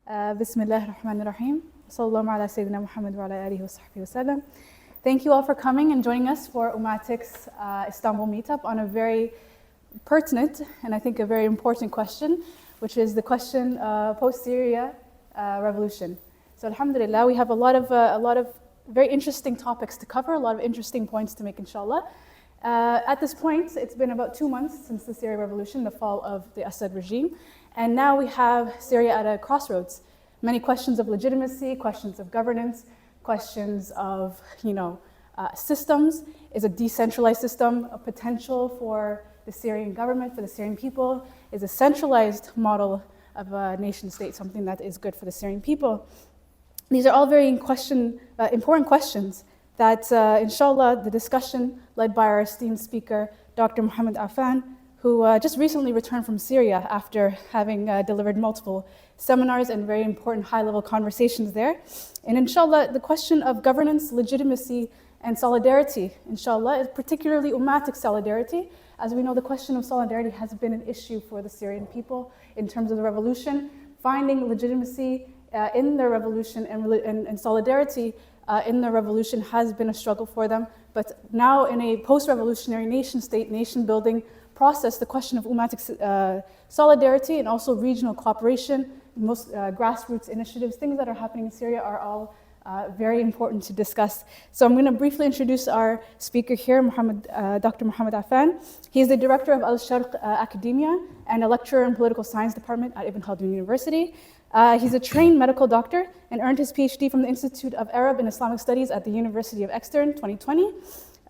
بسم الله الرحمن الرحيم. صلى الله على سيدنا Muhammad wa ala alihi wa sahbihi wa sallam. Thank you all for coming and joining us for Ummatic's Istanbul Meetup on a very pertinent and I think a very important question, which is the question post-Syria revolution. So alhamdulillah, we have a lot of very interesting topics to cover, a lot of interesting points to make, inshallah. At this point, it's been about 2 months since the Syrian revolution, the fall of the Assad regime. And now we have Syria at a crossroads. Many questions of legitimacy, questions of governance, questions of systems. Is a decentralized system a potential for the Syrian government, for the Syrian people? Is a centralized model of a nation state something that is good for the Syrian people? These are all very important questions that, inshallah, the discussion led by our esteemed speaker, Dr. Mohammad Affan, who just recently returned from Syria after having delivered multiple seminars and very important high-level conversations there. And inshallah, the question of governance, legitimacy, and solidarity, inshallah, is particularly Ummatic solidarity. As we know, the question of solidarity has been an issue for the Syrian people in terms of the revolution. Finding legitimacy in the revolution and solidarity in the revolution has been a struggle for them. But now in a post-revolutionary nation state, nation building process, the question of Ummatic solidarity and also regional cooperation, most grassroots initiatives, things that are happening in Syria are all very important to discuss. So I'm going to briefly introduce our speaker here, Dr. Mohammad Affan. He is the Director of Sharq Academia and a lecturer in Political Science Department at Ibn Khaldun University. He's a trained medical doctor and earned his PhD from the Institute of Arab and Islamic Studies at the University of Exeter in 2020.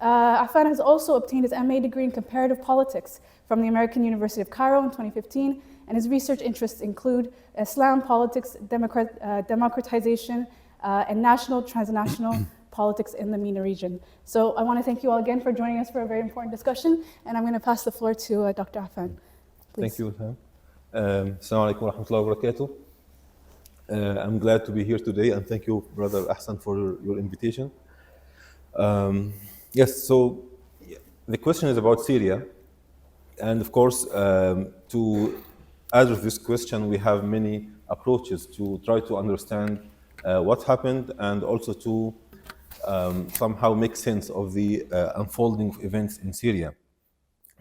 Affan has also obtained his MA degree in comparative politics from the American University of Cairo in 2015, and his research interests include Islam, politics, democratization, and national, transnational politics in the MENA region. So I want to thank you all again for joining us for a very important discussion, and I'm going to pass the floor to Dr. Affan. Please. Thank you, Affan. Assalamu alaikum wa rahmatullahi wa barakatuh. I'm glad to be here today, and thank you, Brother Ahsan, for your invitation. Yes, so the question is about Syria. And of course, to address this question, we have many approaches to try to understand what happened and also to somehow make sense of the unfolding of events in Syria.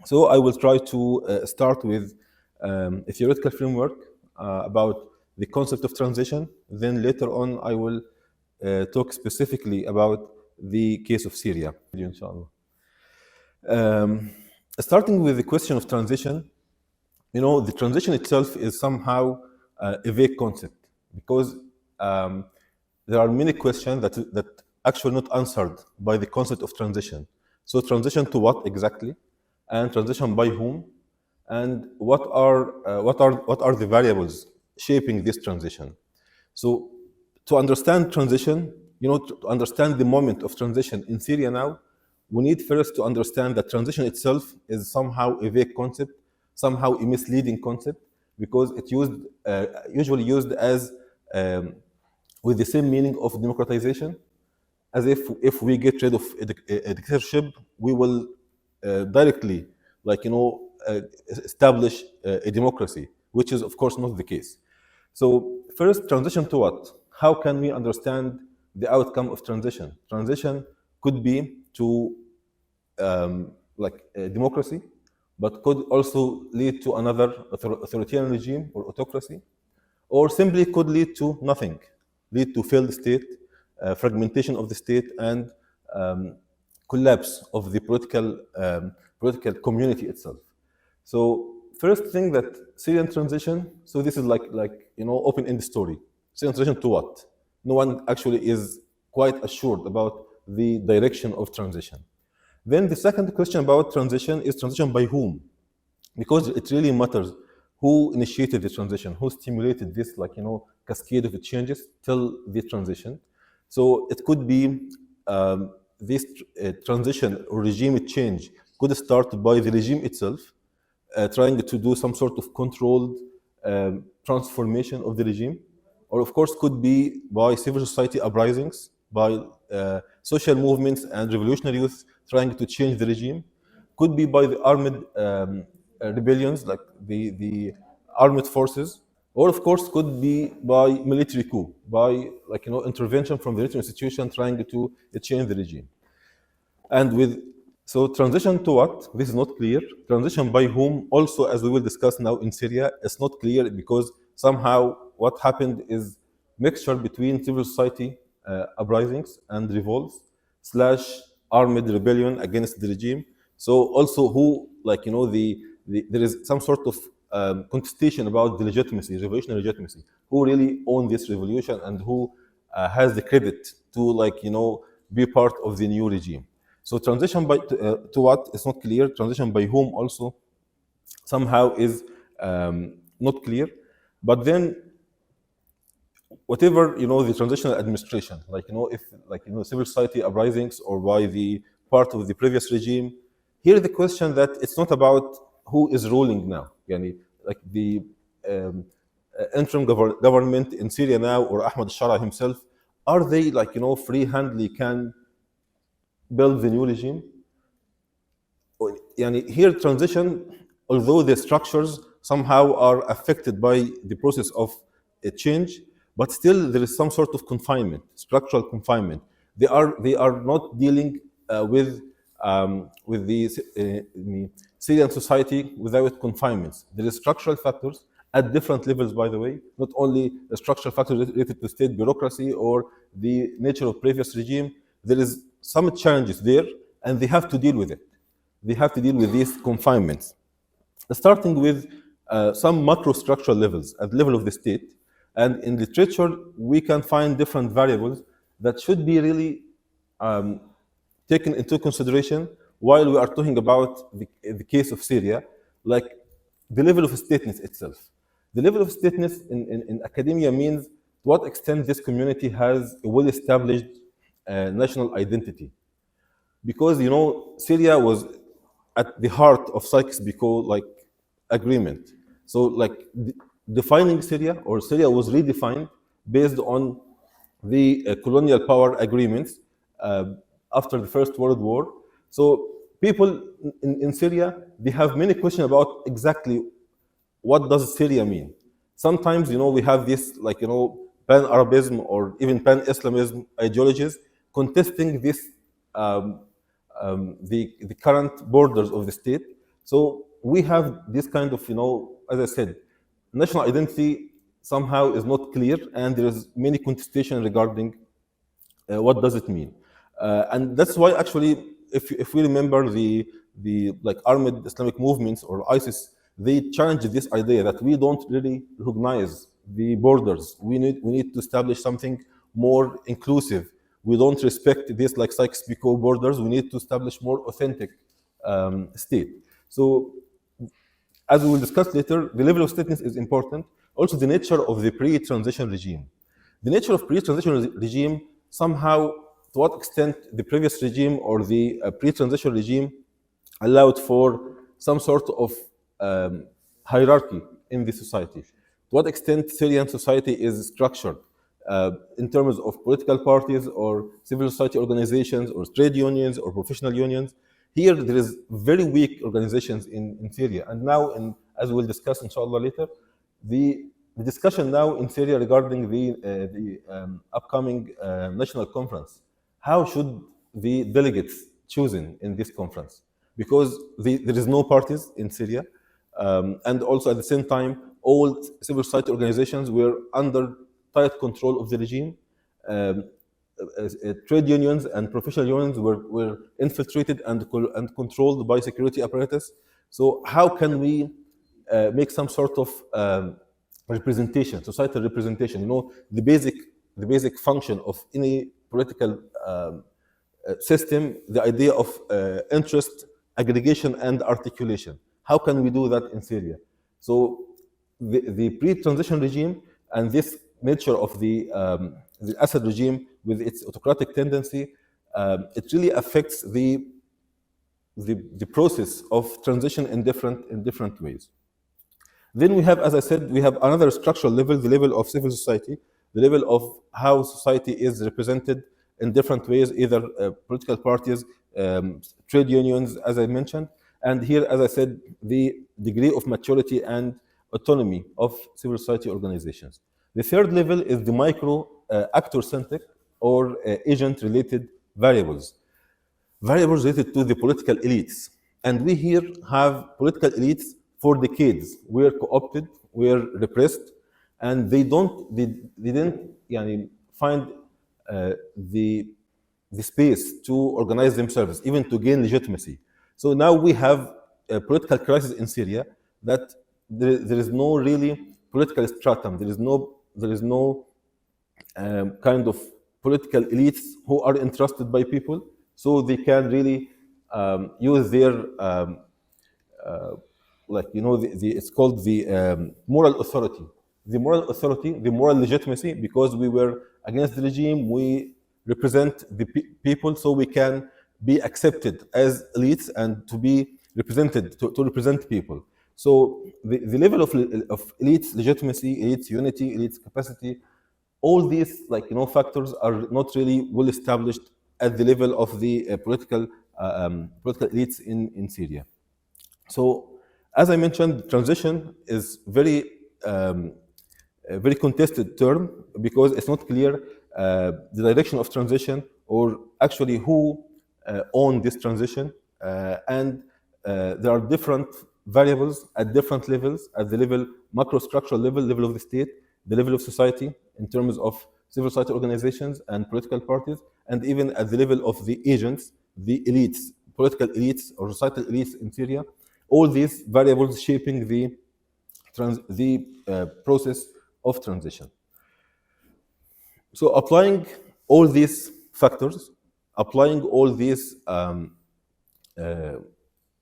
So I will try to start with a theoretical framework about the concept of transition. Then later on, I will talk specifically about the case of Syria, inshallah. Starting with the question of transition, the transition itself is somehow a vague concept because there are many questions that actually not answered by the concept of transition. So transition to what exactly, and transition by whom, and what are the variables shaping this transition? So to understand transition, to understand the moment of transition in Syria now, we need first to understand that transition itself is somehow a vague concept, somehow a misleading concept, because it's usually used as with the same meaning of democratization, as if we get rid of a dictatorship, we will directly, establish a democracy, which is of course not the case. So first, transition to what? How can we understand the outcome of transition? Transition could be to democracy, but could also lead to another authoritarian regime or autocracy, or simply could lead to nothing, lead to failed state, fragmentation of the state, and collapse of the political community itself. So first thing that Syrian transition, so this is open-ended story. Syrian transition to what? No one actually is quite assured about the direction of transition. Then the second question about transition is transition by whom? Because it really matters who initiated the transition, who stimulated this cascade of changes till the transition. So it could be this transition or regime change could start by the regime itself, trying to do some sort of controlled transformation of the regime, or of course could be by civil society uprisings, by social movements and revolutionary youth trying to change the regime, could be by the armed rebellions, like the armed forces, or of course could be by military coup, by intervention from the military institution trying to change the regime. And so transition to what? This is not clear. Transition by whom? Also, as we will discuss now in Syria, it's not clear because somehow what happened is mixture between civil society uprisings and revolts slash armed rebellion against the regime. So also who, there is some sort of contestation about the legitimacy, revolutionary legitimacy. Who really owned this revolution and who has the credit to be part of the new regime. So transition to what is not clear. Transition by whom also somehow is not clear. But then whatever the transitional administration, if civil society uprisings or by the part of the previous regime, here the question that it's not about who is ruling now. Like the interim government in Syria now, or Ahmad al-Shara himself, are they free-handedly can build the new regime? Here transition, although the structures somehow are affected by the process of a change, but still there is some sort of confinement, structural confinement. They are not dealing with the Syrian society without confinements. There is structural factors at different levels, by the way, not only the structural factors related to state bureaucracy or the nature of previous regime. There is some challenges there, and they have to deal with it. They have to deal with these confinements, starting with some macro structural levels at the level of the state. And in literature, we can find different variables that should be really taken into consideration while we are talking about the case of Syria, like the level of stateness itself. The level of stateness in academia means to what extent this community has a well-established national identity. Because Syria was at the heart of Sykes-Picot agreement. So defining Syria, or Syria was redefined based on the colonial power agreements after the First World War. So people in Syria, they have many questions about exactly what does Syria mean. Sometimes we have this pan-Arabism or even pan-Islamism ideologies contesting this the current borders of the state. So we have this kind of as I said, national identity somehow is not clear, and there is many contestation regarding what does it mean. And that's why actually, if we remember the armed Islamic movements or ISIS, they challenged this idea that we don't really recognize the borders. We need to establish something more inclusive. We don't respect this Sykes-Picot borders. We need to establish more authentic state. So as we will discuss later, the level of stateness is important. Also, the nature of the pre-transition regime. The nature of pre-transition regime, somehow, to what extent the previous regime or the pre-transition regime allowed for some sort of hierarchy in the society. To what extent Syrian society is structured in terms of political parties or civil society organizations or trade unions or professional unions. Here, there is very weak organizations in Syria. And now, as we'll discuss, inshallah, later, the discussion now in Syria regarding the upcoming national conference. How should the delegates chosen in this conference? Because there is no parties in Syria. And also, at the same time, all civil society organizations were under tight control of the regime. Trade unions and professional unions were infiltrated and controlled by security apparatus. So how can we make some sort of representation, societal representation? The basic function of any political system, the idea of interest, aggregation, and articulation. How can we do that in Syria? So the pre-transition regime and this nature of the Assad regime with its autocratic tendency, it really affects the process of transition in different ways. Then we have, as I said, we have another structural level, the level of civil society, the level of how society is represented in different ways, either political parties, trade unions, as I mentioned, and here, as I said, the degree of maturity and autonomy of civil society organizations. The third level is the micro actor-centric or agent-related variables, variables related to the political elites. And we here have political elites for decades were co-opted, were repressed, and they didn't find the space to organize themselves, even to gain legitimacy. So now we have a political crisis in Syria that there is no really political stratum. There is no kind of political elites who are entrusted by people, so they can really use their it's called the moral authority, the moral legitimacy, because we were against the regime, we represent the people, so we can be accepted as elites and to be represented, to represent people. So the level of elites legitimacy, elites unity, elites capacity, all these factors are not really well established at the level of the political elites in Syria. So, as I mentioned, transition is very contested term because it's not clear the direction of transition or actually who own this transition, and there are different variables at different levels, at the level macro-structural level of the state, the level of society in terms of civil society organizations and political parties, and even at the level of the agents, the elites, political elites or societal elites in Syria. All these variables shaping the process of transition. So applying all these factors, applying all these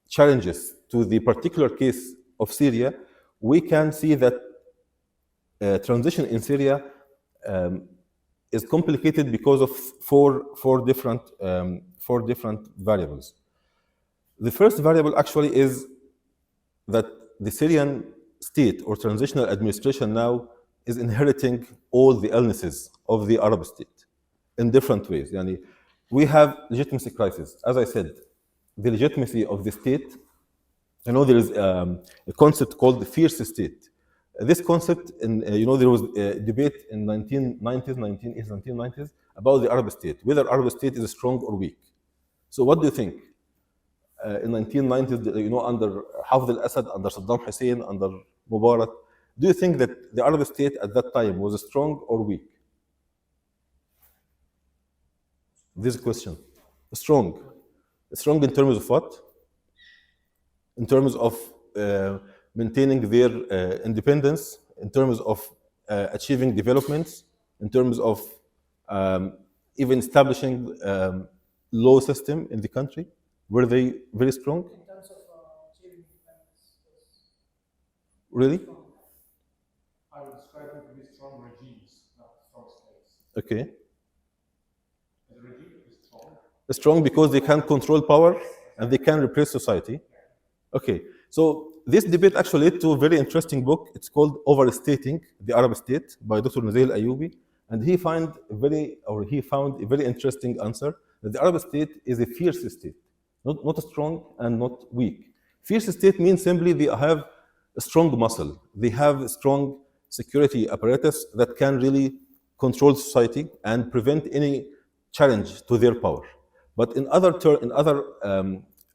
challenges to the particular case of Syria, we can see that transition in Syria is complicated because of four different variables. The first variable actually is that the Syrian state or transitional administration now is inheriting all the illnesses of the Arab state in different ways. We have legitimacy crisis. As I said, the legitimacy of the state, there is a concept called the fierce state. This concept, there was a debate in 1990s about the Arab state, whether Arab state is strong or weak. So what do you think? In 1990s, under Hafez al-Assad, under Saddam Hussein, under Mubarak, do you think that the Arab state at that time was strong or weak? This question. Strong. Strong in terms of what? In terms of maintaining their independence, in terms of achieving developments, in terms of even establishing law system in the country. Were they very strong? In terms of achieving independence, yes. Really? I would describe them to be strong regimes, not strong states. Okay. The regime is strong. Strong because they can control power and they can repress society. Okay. So this debate actually led to a very interesting book. It's called Overstating the Arab State by Dr. Nazail Ayoubi. And he found a very interesting answer that the Arab state is a fierce state. Not strong and not weak. Fierce state means simply they have a strong muscle. They have a strong security apparatus that can really control society and prevent any challenge to their power. But in other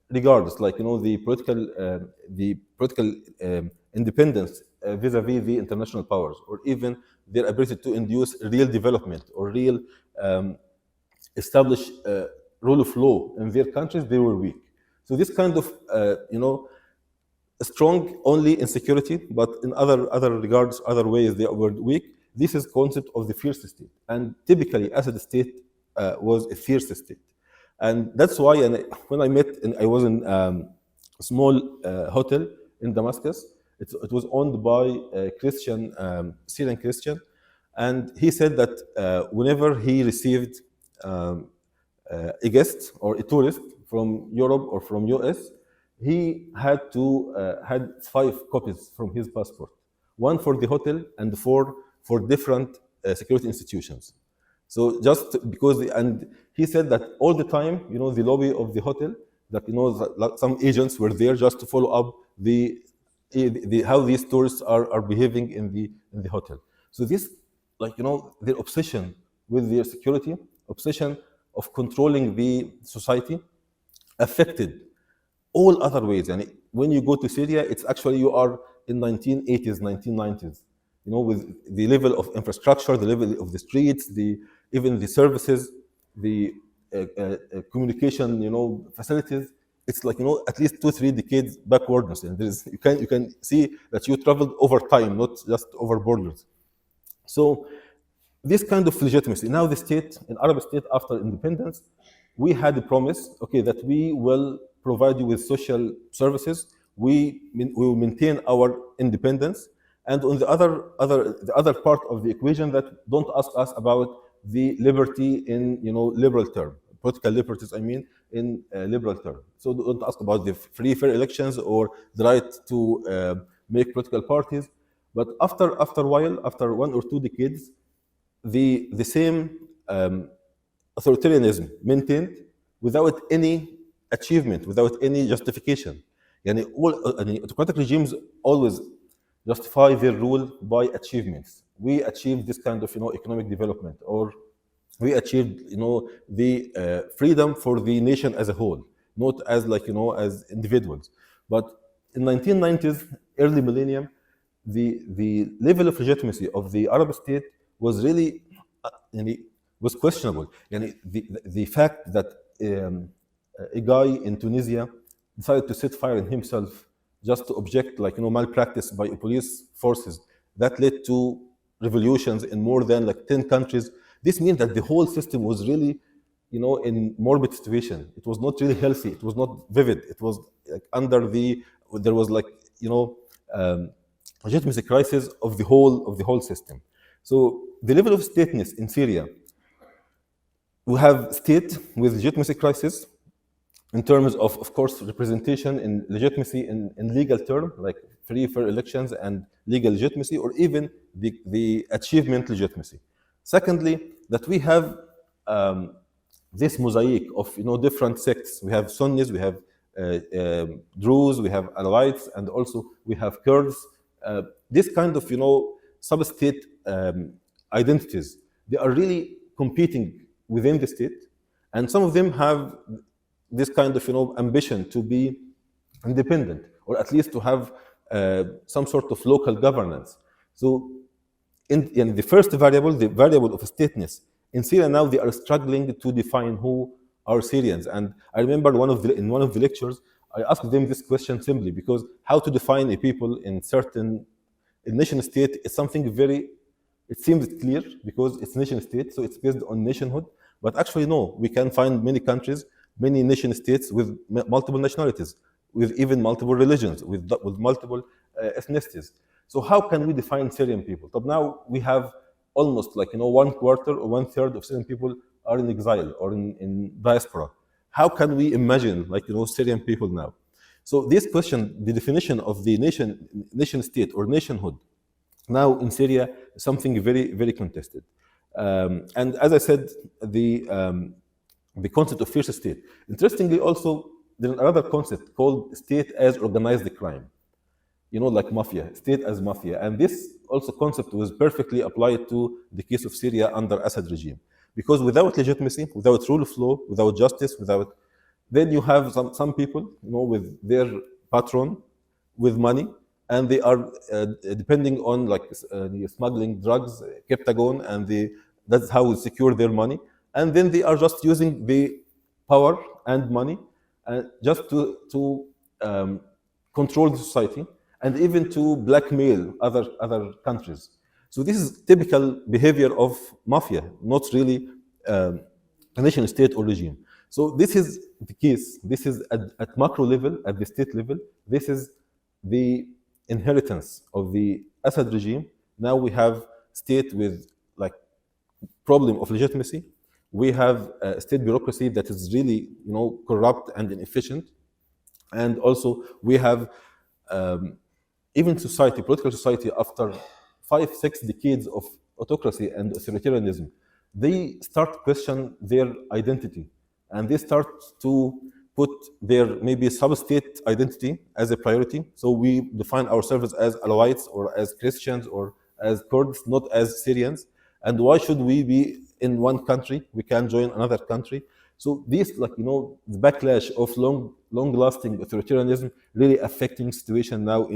regards, like the political independence vis-a-vis the international powers, or even their ability to induce real development or real establish rule of law in their countries, they were weak. So this kind of, strong only in security, but in other regards, other ways, they were weak. This is concept of the fierce state. And typically, Assad state was a fierce state. And that's why when I was in a small hotel in Damascus. It was owned by a Christian, Syrian Christian. And he said that whenever he received a guest or a tourist from Europe or from US, he had 5 copies from his passport, one for the hotel and 4 for different security institutions. So just because, and he said that all the time, the lobby of the hotel, that some agents were there just to follow up the how these tourists are behaving in the hotel. So this, like, their obsession with their security, obsession of controlling the society, affected all other ways. And when you go to Syria, it's actually you are in 1980s, 1990s. With the level of infrastructure, the level of the streets, even the services, the communication, facilities. It's like, at least 2-3 decades backwardness, and you can see that you traveled over time, not just over borders. So this kind of legitimacy. Now the state, an Arab state after independence, we had a promise, okay, that we will provide you with social services. We will maintain our independence. And on the other part of the equation, that don't ask us about the liberty in liberal term, political liberties, I mean, in liberal term. So don't ask about the free fair elections or the right to make political parties. But after a while, after 1 or 2 decades, the same authoritarianism maintained without any achievement, without any justification. Autocratic regimes always justify their rule by achievements. We achieved this kind of economic development, or we achieved the freedom for the nation as a whole, not as as individuals. But in 1990s, early millennium, the level of legitimacy of the Arab state was really was questionable. The fact that a guy in Tunisia decided to set fire on himself just to object malpractice by police forces that led to revolutions in more than 10 countries. This means that the whole system was really in morbid situation. It was not really healthy. It was not vivid. It was there was legitimacy crisis of the whole system. So the level of stateness in Syria, we have state with legitimacy crisis in terms of course, representation in legitimacy in legal term, like free fair elections and legal legitimacy, or even the achievement legitimacy. Secondly, that we have this mosaic of different sects. We have Sunnis, we have Druze, we have Alawites, and also we have Kurds. This kind of sub-state identities, they are really competing within the state, and some of them have this kind of ambition to be independent, or at least to have some sort of local governance. So in the first variable, the variable of stateness, in Syria now they are struggling to define who are Syrians. And I remember in one of the lectures, I asked them this question simply because how to define a people in certain nation state is something it seems clear because it's nation state, so it's based on nationhood. But actually, no, we can find many countries, many nation states with multiple nationalities, with even multiple religions, with multiple ethnicities. So how can we define Syrian people? So now we have almost 1/4 or 1/3 of Syrian people are in exile or in diaspora. How can we imagine Syrian people now? So this question, the definition of the nation state or nationhood, now in Syria, is something very, very contested. And as I said, the concept of first state. Interestingly, also, there's another concept called state as organized crime. Like mafia, state as mafia. And this also concept was perfectly applied to the case of Syria under Assad regime. Because without legitimacy, without rule of law, without justice, then you have some people, with their patron, with money, and they are depending on smuggling drugs, Captagon, and that's how they secure their money. And then they are just using the power and money just to control the society and even to blackmail other countries. So this is typical behavior of mafia, not really a nation state or regime. So this is the case. This is at macro level, at the state level. This is the inheritance of the Assad regime. Now we have state with problem of legitimacy. We have a state bureaucracy that is really corrupt and inefficient, and also we have even political society after 5-6 decades of autocracy and authoritarianism, they start to question their identity, and they start to put their maybe sub-state identity as a priority. So we define ourselves as Alawites or as Christians or as Kurds, not as Syrians. And why should we be in one country? We can join another country. So this, like, the backlash of long-lasting authoritarianism really affecting situation now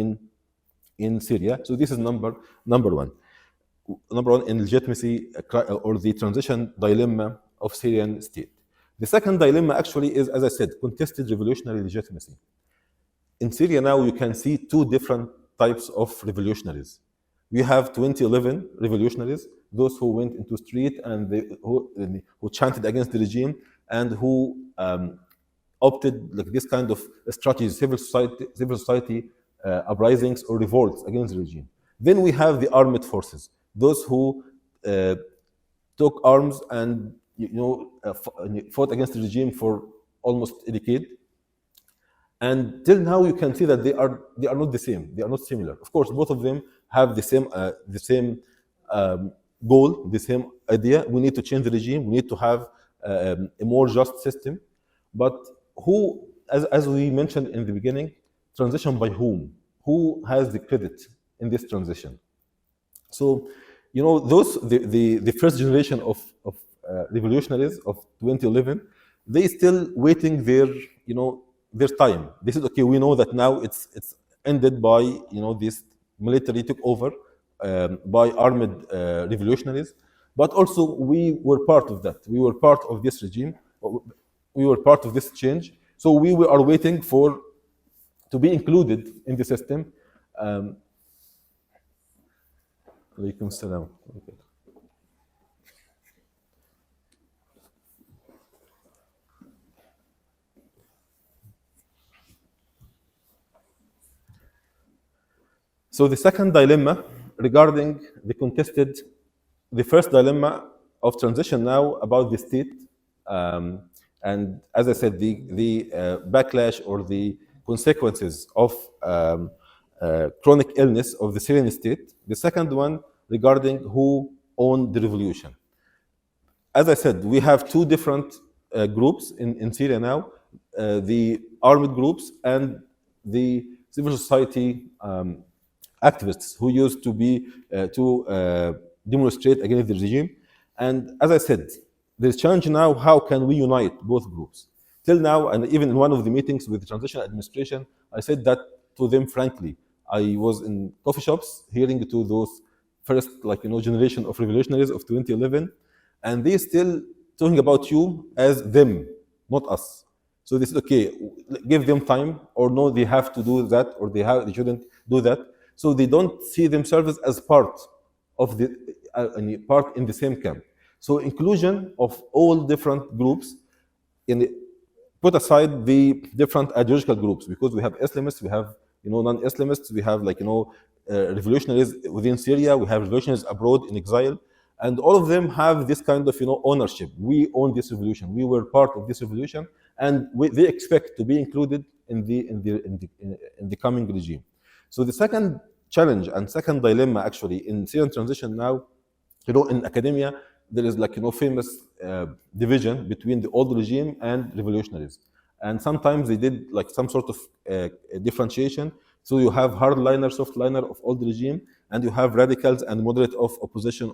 in Syria. So this is number one. Number one in legitimacy or the transition dilemma of Syrian state. The second dilemma actually is, as I said, contested revolutionary legitimacy. In Syria now, you can see two different types of revolutionaries. We have 2011 revolutionaries, those who went into street and who chanted against the regime and who opted like this kind of strategy, civil society uprisings or revolts against the regime. Then we have the armed forces, those who took arms and fought against the regime for almost a decade. And till now, you can see that they are not the same. They are not similar. Of course, both of them have the same goal, the same idea. We need to change the regime. We need to have a more just system. But who, as we mentioned in the beginning, transition by whom? Who has the credit in this transition? So, the first generation of revolutionaries of 2011, they still waiting their time. They said, okay, we know that now it's ended by this military took over by armed revolutionaries, but also we were part of that. We were part of this regime. We were part of this change. So we are waiting to be included in the system. Alaikum salam. So the second dilemma regarding the first dilemma of transition now about the state, and as I said, the backlash or the consequences of chronic illness of the Syrian state. The second one regarding who owned the revolution. As I said, we have two different groups in Syria now, the armed groups and the civil society activists who used to be to demonstrate against the regime. And as I said, there's challenge now, how can we unite both groups? Till now, and even in one of the meetings with the transitional administration, I said that to them frankly. I was in coffee shops hearing to those first generation of revolutionaries of 2011, and they still talking about you as them, not us. So they said, okay, give them time, or no, they have to do that, or they shouldn't do that. So they don't see themselves as part of part in the same camp. So inclusion of all different groups, put aside the different ideological groups, because we have Islamists, we have non-Islamists, we have revolutionaries within Syria, we have revolutionaries abroad in exile, and all of them have this kind of ownership. We own this revolution. We were part of this revolution, and they expect to be included in the coming regime. So the second challenge and second dilemma actually in Syrian transition now, in academia, there is famous division between the old regime and revolutionaries. And sometimes they did some sort of differentiation. So you have hardliner, softliner of old regime, and you have radicals and moderate of opposition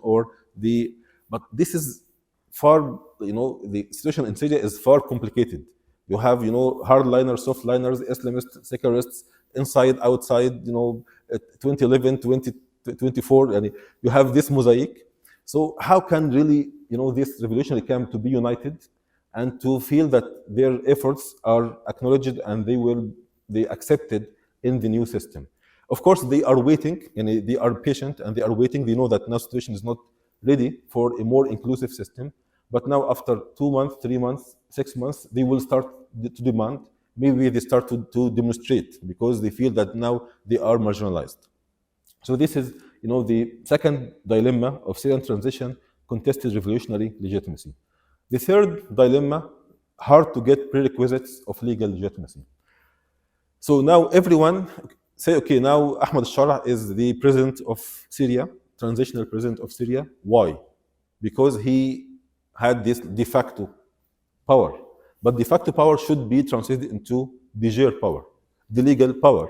but this is far, the situation in Syria is far complicated. You have, hardliners, softliners, Islamists, secularists, inside, outside, 2011, 2024, and you have this mosaic. So how can really, this revolutionary camp to be united and to feel that their efforts are acknowledged and they accepted in the new system? Of course, they are waiting, and they are patient, and they are waiting. They know that now situation is not ready for a more inclusive system. But now, after 2 months, 3 months, 6 months, they will start to demand. Maybe they start to demonstrate because they feel that now they are marginalized. So this is, the second dilemma of Syrian transition: contested revolutionary legitimacy. The third dilemma: hard to get prerequisites of legal legitimacy. So now everyone say, okay, now Ahmad al-Shara is the president of Syria, transitional president of Syria. Why? Because he had this de facto power. But de facto power should be translated into de jure power, the legal power.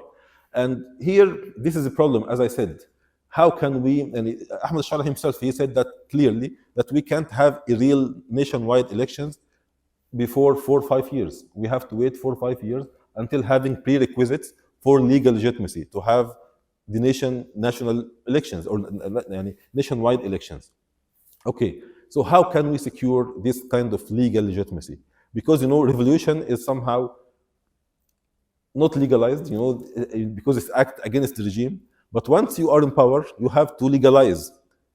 And here, this is a problem, as I said. How can we, and Ahmed Shara himself, he said that clearly, that we can't have a real nationwide elections before 4 or 5 years. We have to wait 4 or 5 years until having prerequisites for legal legitimacy to have the national elections or nationwide elections. Okay, so how can we secure this kind of legal legitimacy? Because revolution is somehow not legalized, because it's act against the regime. But once you are in power, you have to legalize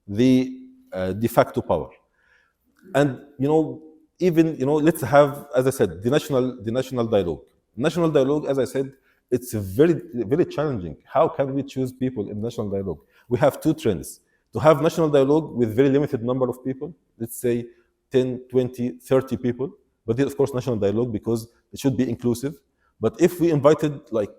the de facto power. And even let's have, as I said, the national dialogue. National dialogue, as I said, it's very very challenging. How can we choose people in national dialogue? We have two trends: to have national dialogue with very limited number of people, let's say 10, 20, 30 people. But this, of course, national dialogue because it should be inclusive. But if we invited like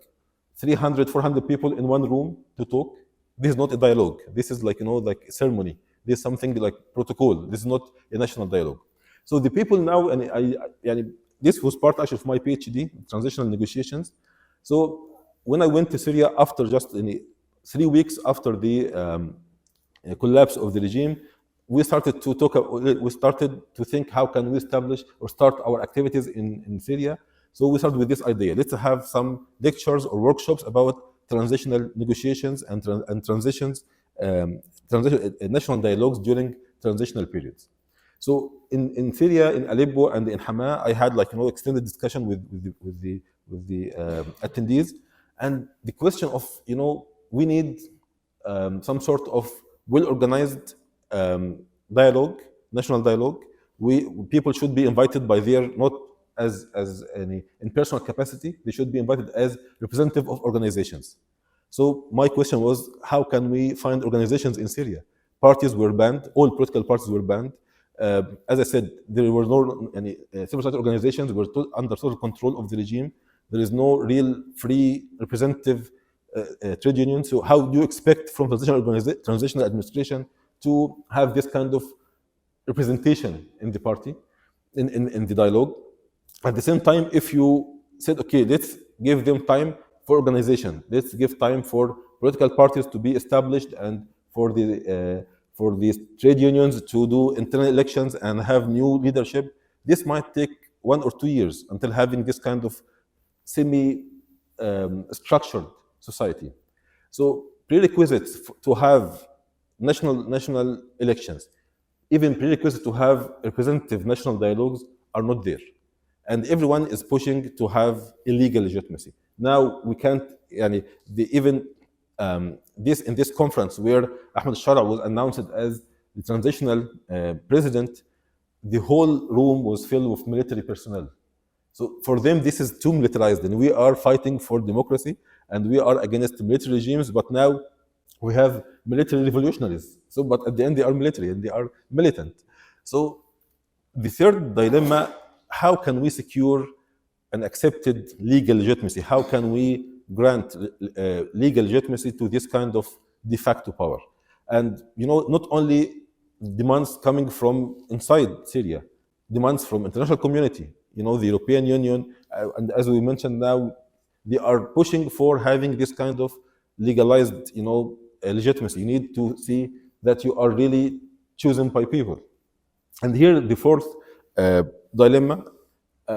300, 400 people in one room to talk, this is not a dialogue. This is like like a ceremony. This is something like protocol. This is not a national dialogue. So the people now, and this was part actually of my PhD, transitional negotiations. So when I went to Syria after just 3 weeks after the collapse of the regime, we started to talk. We started to think how can we establish or start our activities in Syria. So we started with this idea: let's have some lectures or workshops about transitional negotiations and transitions, national dialogues during transitional periods. So in Syria, in Aleppo, and in Hama, I had extended discussion with the attendees, and the question of we need some sort of well-organized dialogue, national dialogue. People should be invited by their, not as any in personal capacity. They should be invited as representative of organizations. So my question was, how can we find organizations in Syria? Parties were banned. All political parties were banned. As I said, there were no any civil society organizations were under total control of the regime. There is no real free representative trade union. So how do you expect from transitional administration to have this kind of representation in the party, in the dialogue? At the same time, if you said, okay, let's give them time for organization, let's give time for political parties to be established and for these trade unions to do internal elections and have new leadership, this might take 1 or 2 years until having this kind of semi-structured society. So prerequisites to have national elections, even prerequisites to have representative national dialogues are not there. And everyone is pushing to have illegal legitimacy. Now we can't, this in this conference where Ahmed Shara was announced as the transitional president, the whole room was filled with military personnel. So for them, this is too militarized, and we are fighting for democracy, and we are against military regimes. But now we have military revolutionaries. So, but at the end, they are military and they are militant. So the third dilemma: how can we secure an accepted legal legitimacy? How can we grant legal legitimacy to this kind of de facto power? And not only demands coming from inside Syria, demands from international community. The European Union, and as we mentioned now, they are pushing for having this kind of legalized, legitimacy. You need to see that you are really chosen by people. And here the fourth dilemma,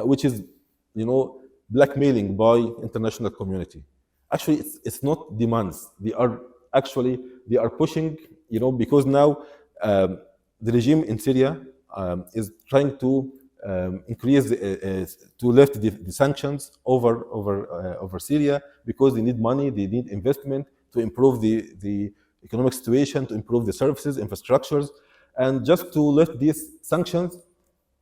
which is, blackmailing by international community. Actually, it's not demands. They are pushing, because now the regime in Syria is trying to increase, to lift the sanctions over Syria, because they need money, they need investment to improve the economic situation, to improve the services, infrastructures, and just to lift these sanctions,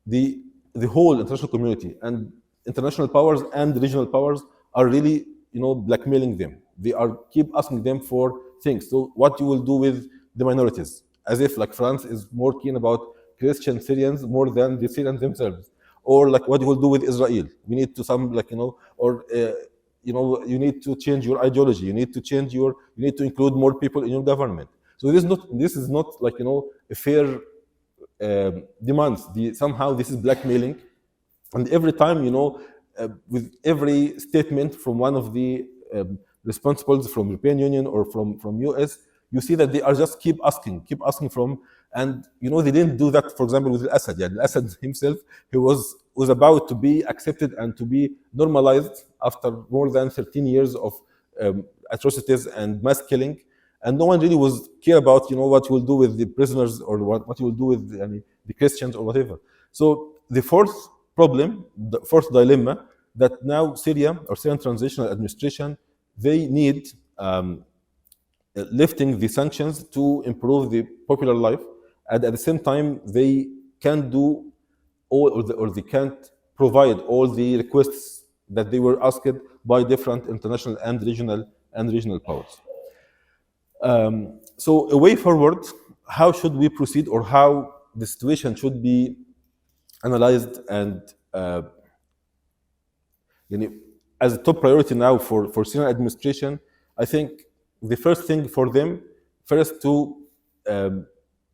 the whole international community and international powers and regional powers are really, blackmailing them. They are keep asking them for things. So what you will do with the minorities? As if like France is more keen about Christian Syrians more than the Syrians themselves, or like what you will do with Israel? We need to you need to change your ideology. You need to you need to include more people in your government. So this is not a fair demands. Somehow this is blackmailing, And every time, with every statement from one of the responsibles from European Union or from US, you see that they are just keep asking from, and they didn't do that, for example, with Assad. Yeah, Assad himself, he was about to be accepted and to be normalized after more than 13 years of atrocities and mass killing, and no one really was care about what you will do with the prisoners or what you will do with the Christians or whatever. So the fourth problem, the fourth dilemma, that now Syria or Syrian Transitional Administration, they need lifting the sanctions to improve the popular life, and at the same time they can't do all, or they can't provide all the requests that they were asked by different international and regional powers. So a way forward, how should we proceed, or how the situation should be analyzed and as a top priority now for Syrian administration? I think the first thing for them, first to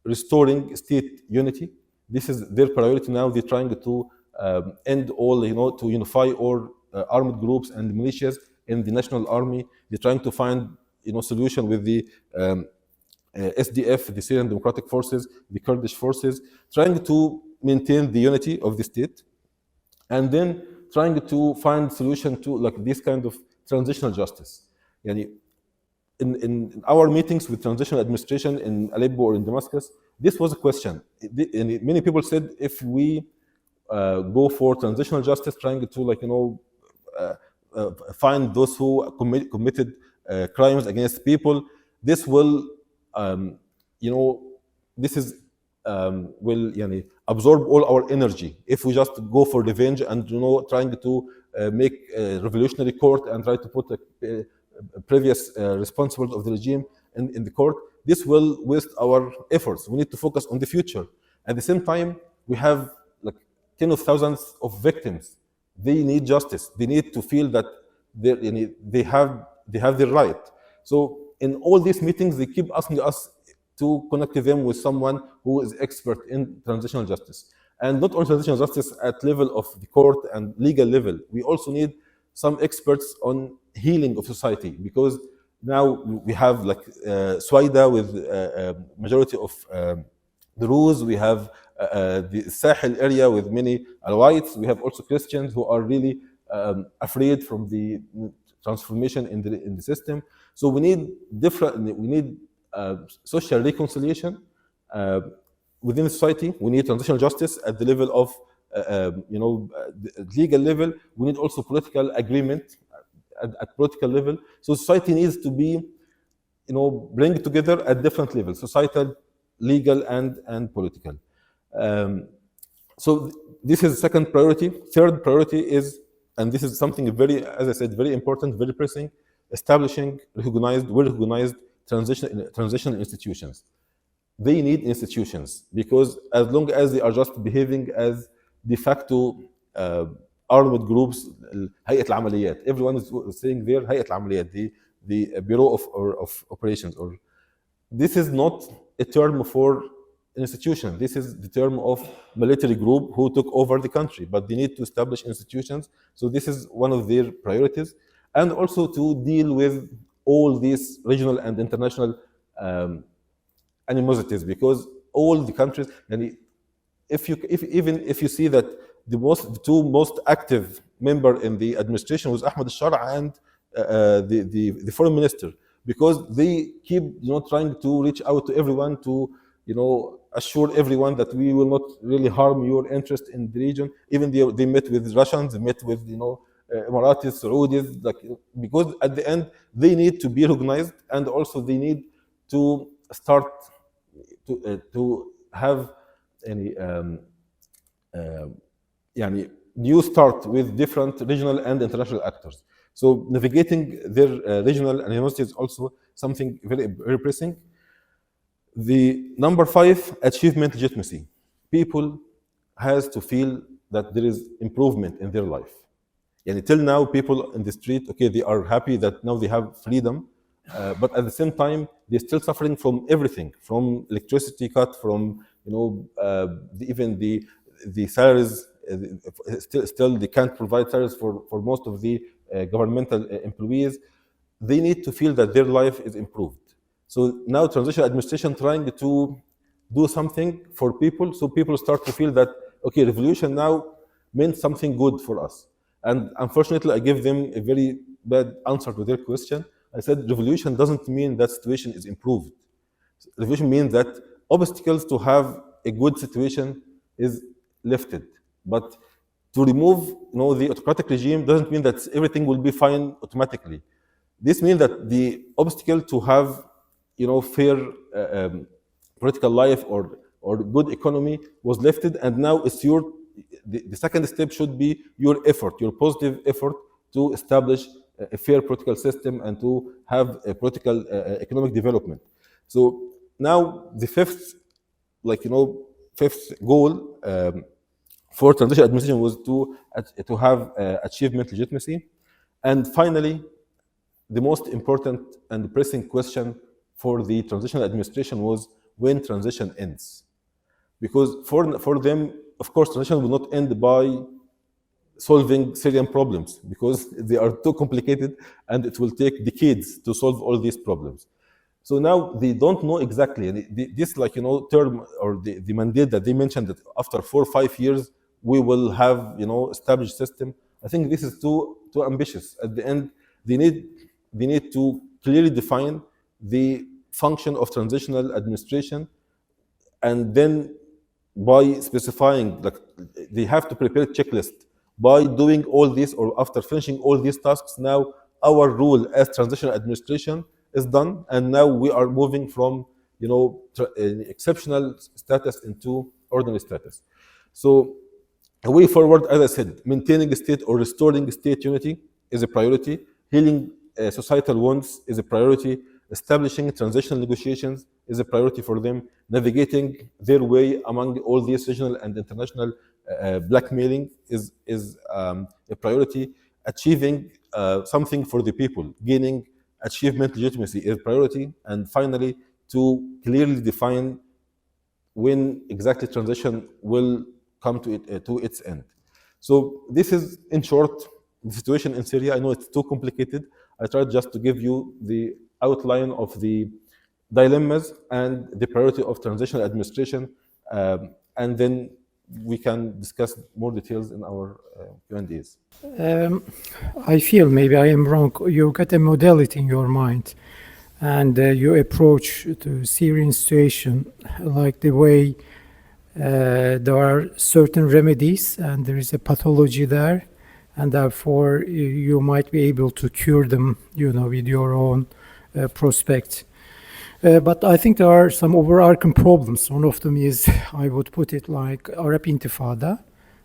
restoring state unity. This is their priority now. They're trying to end all, to unify all armed groups and militias in the national army. They're trying to find, solution with the SDF, the Syrian Democratic Forces, the Kurdish forces, trying to maintain the unity of the state, and then trying to find solution to like this kind of transitional justice. In our meetings with transitional administration in Aleppo or in Damascus, this was a question. Many people said, if we go for transitional justice, trying to find those who committed crimes against people, this will, this is will absorb all our energy. If we just go for revenge and trying to make a revolutionary court and try to put a previous responsibles of the regime in the court, this will waste our efforts. We need to focus on the future. At the same time, we have like tens of thousands of victims. They need justice. They need to feel that they have their right. So in all these meetings, they keep asking us to connect them with someone who is expert in transitional justice. And not only transitional justice at level of the court and legal level, we also need some experts on healing of society, because now we have like Swaida with majority of Druze, we have the Sahel area with many Alawites, we have also Christians who are really afraid from the transformation in the system. So we need social reconciliation within society. We need transitional justice at the level of the legal level. We need also political agreement at political level. So society needs to be, bring together at different levels: societal, legal, and political. So this is the second priority. Third priority is, and this is something very, as I said, very important, very pressing, establishing well-recognized transitional institutions. They need institutions, because as long as they are just behaving as de facto armed groups, هيئة العمليات, everyone is saying there هيئة العمليات, the Bureau of Operations, or this is not a term for institution. This is the term of military group who took over the country, but they need to establish institutions. So this is one of their priorities, and also to deal with all these regional and international animosities, because all the countries, and even if you see that the two most active member in the administration was Ahmed al-Shar'a and the foreign minister, because they keep trying to reach out to everyone to assure everyone that we will not really harm your interest in the region. Even they met with Russians, they met with Emiratis, Saudis, like, because at the end they need to be recognized, and also they need to start to have any new start with different regional and international actors. So navigating their regional animosities is also something very, very pressing. The number 5, achievement legitimacy. People has to feel that there is improvement in their life. Till now, people in the street, okay, they are happy that now they have freedom, but at the same time, they're still suffering from everything, from electricity cut, from even the salaries still they can't provide salaries for most of the governmental employees. They need to feel that their life is improved. So now transitional administration trying to do something for people, so people start to feel that, okay, revolution now meant something good for us. And unfortunately, I give them a very bad answer to their question. I said revolution doesn't mean that situation is improved. Revolution means that obstacles to have a good situation is lifted. But to remove, the autocratic regime doesn't mean that everything will be fine automatically. This means that the obstacle to have, fair political life or good economy was lifted, and now it's the second step should be your effort, your positive effort to establish a fair political system and to have a political economic development. So now the fifth goal for transitional administration was to have achievement legitimacy. And finally, the most important and pressing question for the transitional administration was when transition ends. Because for them, of course, transition will not end by solving Syrian problems, because they are too complicated and it will take decades to solve all these problems. So now they don't know exactly, and this term or the mandate that they mentioned, that after 4 or 5 years we will have established system. I think this is too ambitious. At the end, they need to clearly define the function of transitional administration, and then by specifying, they have to prepare a checklist. By doing all this, or after finishing all these tasks, now our role as transitional administration is done, and now we are moving from exceptional status into ordinary status. So a way forward, as I said, maintaining state or restoring state unity is a priority. Healing societal wounds is a priority. Establishing transitional negotiations is a priority for them. Navigating their way among all these regional and international blackmailing is a priority. Achieving something for the people, gaining achievement legitimacy is a priority. And finally, to clearly define when exactly transition will come to its end. So this is, in short, the situation in Syria. I know it's too complicated. I tried just to give you the outline of the dilemmas and the priority of transitional administration, and then we can discuss more details in our Q&As. I feel maybe I am wrong. You got a modality in your mind, and you approach the Syrian situation like the way there are certain remedies and there is a pathology there, and therefore you might be able to cure them, with your own prospect. But I think there are some overarching problems. One of them is, I would put it like Arab Intifada.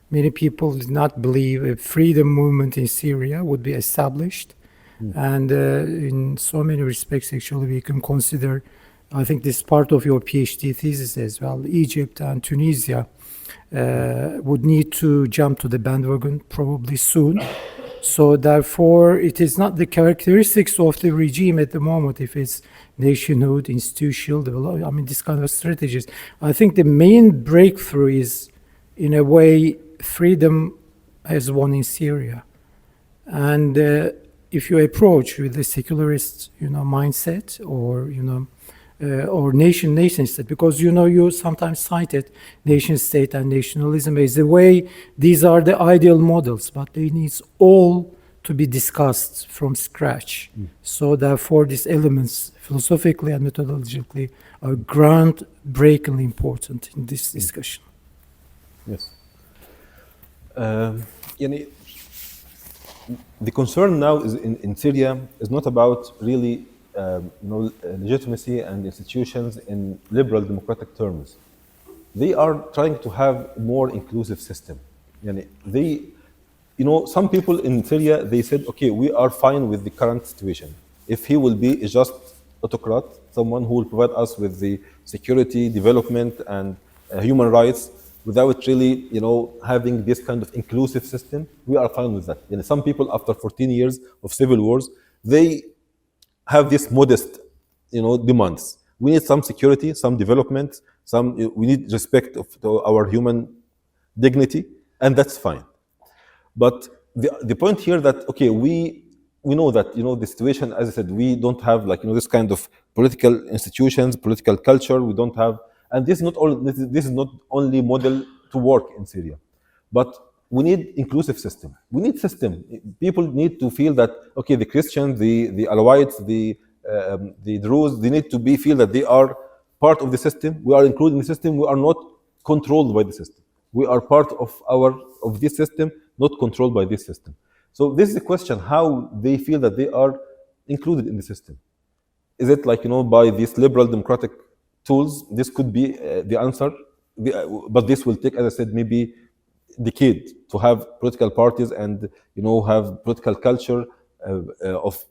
Many people did not believe a freedom movement in Syria would be established. And in so many respects, actually, we can consider, I think this is part of your PhD thesis as well, Egypt and Tunisia would need to jump to the bandwagon probably soon. So therefore, it is not the characteristics of the regime at the moment, if it's nationhood, institutional development, this kind of strategies. I think the main breakthrough is, in a way, freedom has won in Syria. And if you approach with a secularist, mindset, or nation state, because you sometimes cited nation state and nationalism as a way, these are the ideal models, but they need all to be discussed from scratch. So therefore these elements philosophically and methodologically are groundbreakingly important in this discussion. Yes. The concern now is in Syria is not about really legitimacy and institutions in liberal democratic terms. They are trying to have a more inclusive system. Some people in Syria, they said, okay, we are fine with the current situation. If he will be a just autocrat, someone who will provide us with the security, development, and human rights without really, having this kind of inclusive system, we are fine with that. Some people, after 14 years of civil wars, they have this modest, demands. We need some security, some development, we need respect to our human dignity, and that's fine. But the point here that okay, we know that the situation, as I said, we don't have this kind of political institutions, political culture. We don't have, and this is not only model to work in Syria, but we need inclusive system. We need system. People need to feel that okay, the Christians, the Alawites, the Druze, they need to be feel that they are part of the system. We are included in the system. We are not controlled by the system. We are part of this system, not controlled by this system. So this is the question: how they feel that they are included in the system. Is it by these liberal democratic tools? This could be the answer, but this will take, as I said, maybe decade to have political parties and have political culture of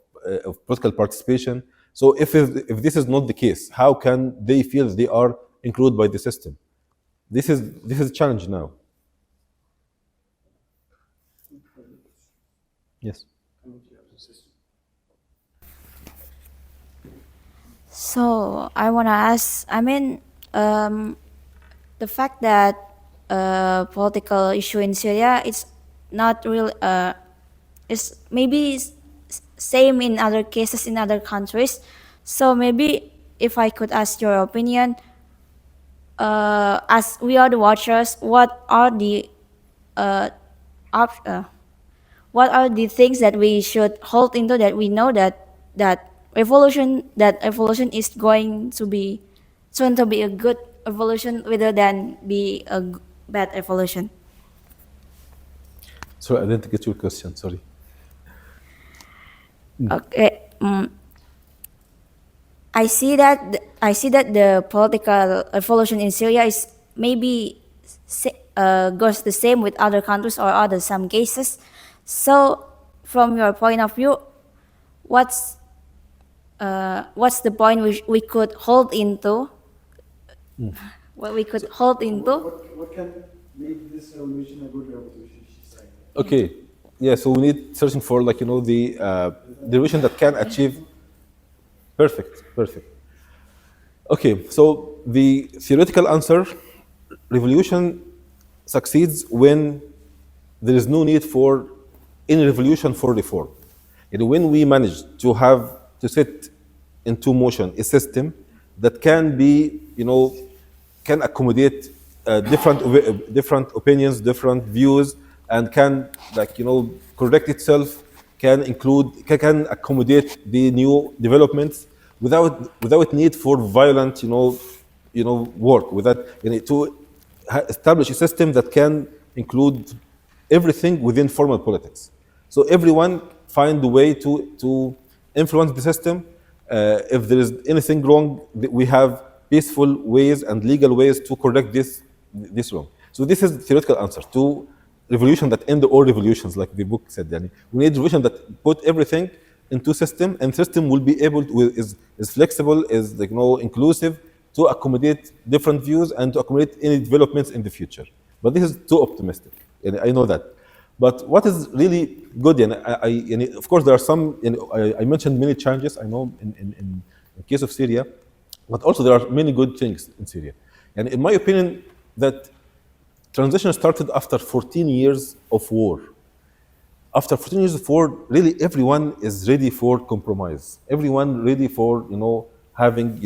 political participation. So if this is not the case, how can they feel they are included by the system? This is a challenge now. Yes. So I want to ask, the fact that political issue in Syria is not real, is maybe same in other cases in other countries. So maybe if I could ask your opinion, as we are the watchers, what are the what are the things that we should hold into, that we know that evolution is going to be soon to be a good evolution rather than be a bad evolution? Sorry, I didn't get your question. Sorry. Okay. I see that the political evolution in Syria is maybe goes the same with other countries or other some cases. So, from your point of view, what's the point we could hold into? What we could hold into? What can make this revolution a good revolution? She's saying. Okay. Yeah. So we need searching for the revolution that can achieve. Perfect. Okay, so the theoretical answer: revolution succeeds when there is no need for any revolution for reform. And when we manage to set into motion a system that can be, can accommodate different opinions, different views, and can correct itself, can accommodate the new developments without need for violent work, without to establish a system that can include everything within formal politics. So everyone find a way to influence the system. If there is anything wrong, we have peaceful ways and legal ways to correct this wrong. So this is the theoretical answer to revolution that end all revolutions, like the book said. We need revolution that put everything into system, and system will be able to is flexible, is inclusive, to accommodate different views and to accommodate any developments in the future. But this is too optimistic, and I know that. But what is really good, and of course there are some. I mentioned many challenges. I know in case of Syria, but also there are many good things in Syria. And in my opinion, that transition started after 14 years of war. After 14 years of war, really everyone is ready for compromise. Everyone ready for having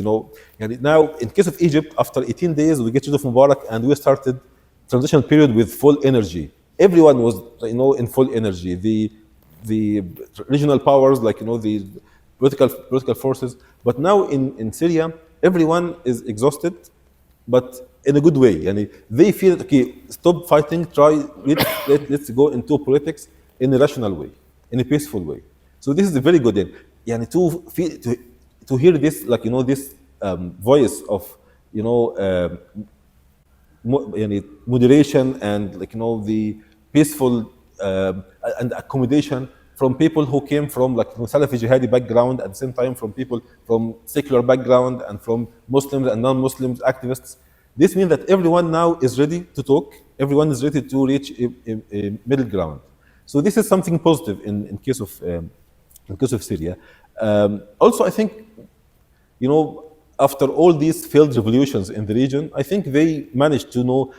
And now in case of Egypt, after 18 days, we get rid of Mubarak and we started transition period with full energy. Everyone was in full energy. The regional powers, the political forces. But now in Syria, everyone is exhausted, but in a good way. And they feel okay, stop fighting, let's go into politics in a rational way, in a peaceful way. So this is very good. And to hear this, this voice of moderation and the peaceful and accommodation from people who came from Salafi jihadi background, at the same time from people from secular background and from Muslims and non-Muslims activists. This means that everyone now is ready to talk. Everyone is ready to reach a middle ground. So this is something positive in case of Syria. Also, I think after all these failed revolutions in the region, I think they managed to know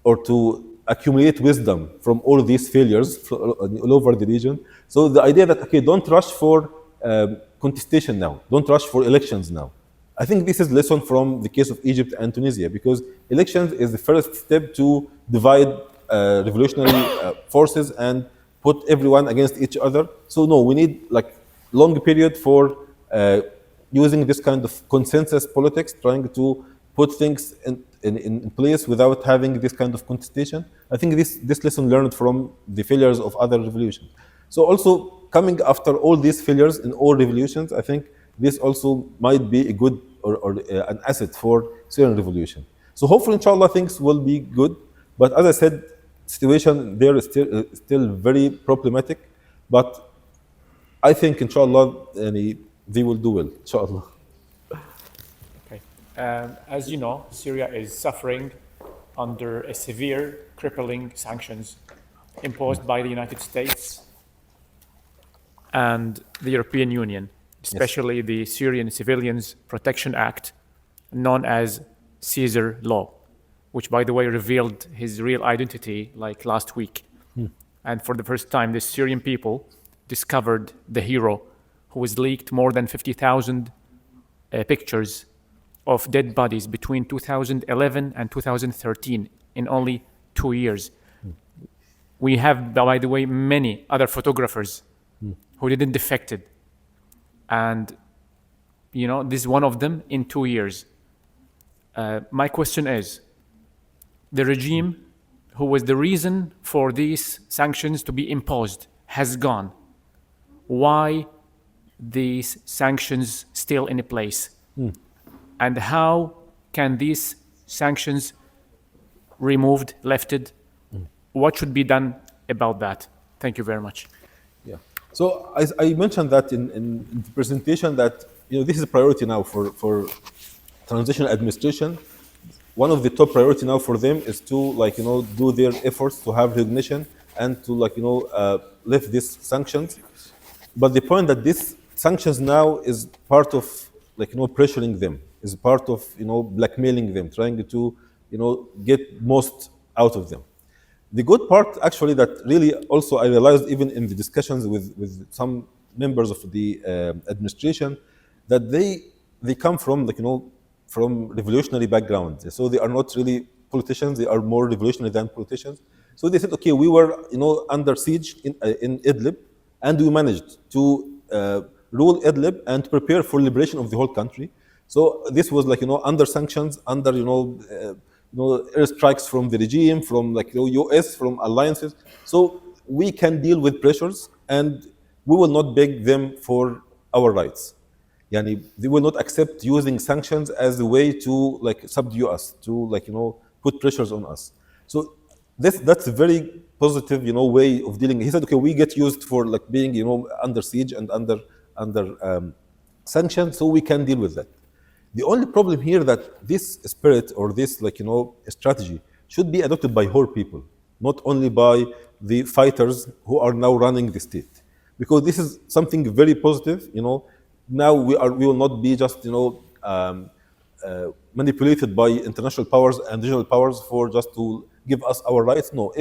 or to accumulate wisdom from all these failures all over the region. So the idea that, okay, don't rush for contestation now, don't rush for elections now. I think this is lesson from the case of Egypt and Tunisia, because elections is the first step to divide revolutionary forces and put everyone against each other. So no, we need like long period for using this kind of consensus politics, trying to put things in place without having this kind of contestation. I think this lesson learned from the failures of other revolutions. So also coming after all these failures in all revolutions, I think this also might be a good or an asset for Syrian revolution. So hopefully, inshallah, things will be good. But as I said, situation there is still very problematic. But I think, inshallah, they will do well, inshallah. Okay. As you know, Syria is suffering under a severe, crippling sanctions imposed by the United States and the European Union, especially the Syrian Civilians Protection Act, known as Caesar Law, which, by the way, revealed his real identity like last week. And for the first time, the Syrian people discovered the hero who was leaked more than 50,000 pictures of dead bodies between 2011 and 2013 in only 2 years. We have, by the way, many other photographers who didn't defected. And, you know, this is one of them in 2 years. My question is, the regime who was the reason for these sanctions to be imposed has gone. Why these sanctions still in place? And how can these sanctions removed, lifted? What should be done about that? Thank you very much. Yeah. So I mentioned that in the presentation that this is a priority now for transitional administration. One of the top priority now for them is to do their efforts to have recognition and to lift these sanctions. But the point that these sanctions now is part of pressuring them, is part of blackmailing them, trying to get most out of them. The good part, actually, that really also I realized even in the discussions with some members of the administration, that they come from from revolutionary backgrounds. So they are not really politicians; they are more revolutionary than politicians. So they said, okay, we were under siege in Idlib, and we managed to rule Idlib and prepare for liberation of the whole country. So this was under sanctions, under airstrikes from the regime, from US, from alliances. So we can deal with pressures, and we will not beg them for our rights. They will not accept using sanctions as a way to subdue us, to put pressures on us. So that's a very positive way of dealing. He said, okay, we get used for being under siege and under sanctions, so we can deal with that. The only problem here that this spirit or this strategy should be adopted by whole people, not only by the fighters who are now running the state, because this is something very positive. Now we will not be just manipulated by international powers and regional powers for just to give us our rights. No,